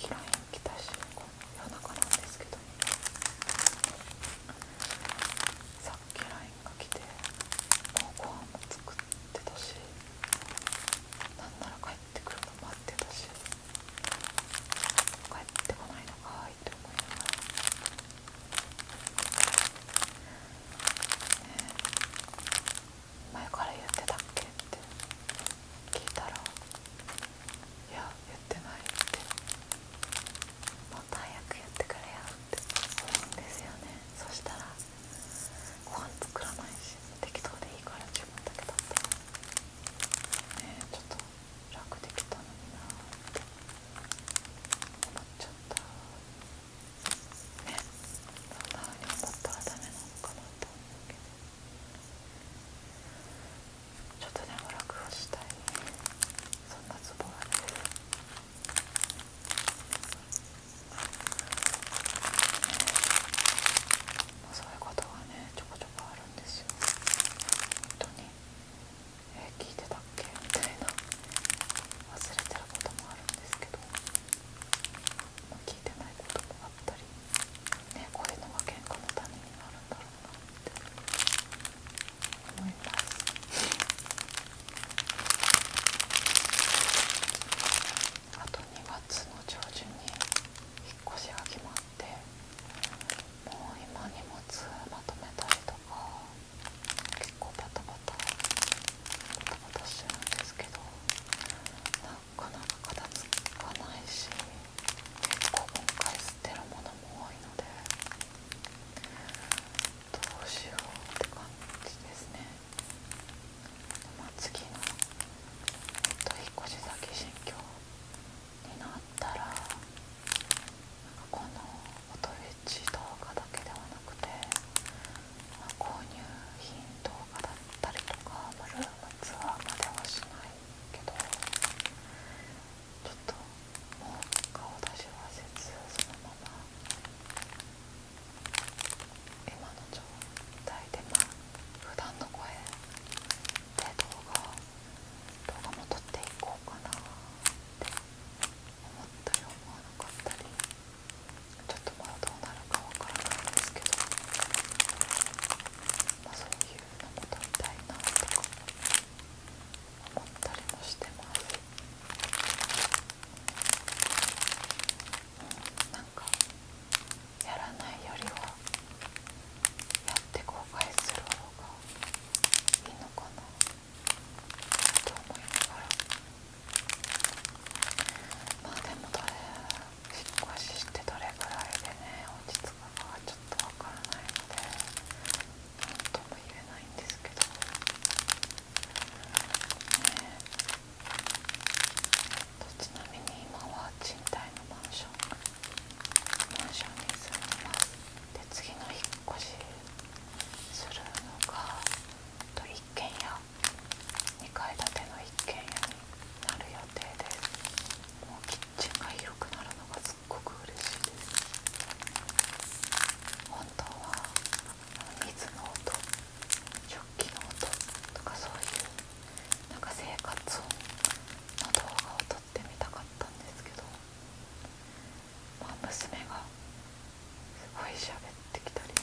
き LINE 来たし、夜中なんですけど、さっき LINE が来て、もうご飯も作ってたし、なんなら帰ってくるの待ってたし、帰ってこないのかーいって思いながら、前から言ってたっけって聞いたら、いや言ってないって、もっと早く言ってくれよって思うんですよね。そしたらご飯作らないし、適当でいいから自分だけだったらね、ちょっと楽できたのになって思っちゃったね。そんな風に思ったらダメなのかなと思うけど、ちょっとでも楽をしたい、そんなツボなんです。そういうことがね、ちょこちょこあるんですよ。本当に聞いてたっけみたいな、忘れてることもあるんですけど、聞いてないこともあったりね、こういうのが喧嘩の種になるんだろうなって思います。あと2月の上旬に引っ越しが決まって、もう今荷物まとめたりとか結構バタバタしてるんですけど、なかなか片付かないし、結構今回捨てるものも多いので、どうしようって感じですね。次の引っ越し先新居になったら、この音フェチ動画だけではなくて、購入品動画だったりとか、ルームツアーまではしないけど、ちょっともう顔出しはせず、そのまま今の状態で、普段の声で動画も撮っていこうかなって思ったり思わなかったり、ちょっとまだどうなるかわからないんですけど、そういうのも撮りたいなとか思ったりもしてます。なんかやらないよりはやって後悔する方がいいのかなと思いながら、でも引っ越ししてどれぐらいでね落ち着くかはちょっとわからないので何とも言えないんですけどね。ちなみに今は賃貸のマンションに住んでます。で、次の引っ越しするのが一軒家、2階建ての一軒家になる予定です。もうキッチンが広くなるのがすっごく嬉しいです。本当は水の音、食器の音とか、そういう生活音の動画を撮ってみたかったんですけど、娘がすごい喋ってきたり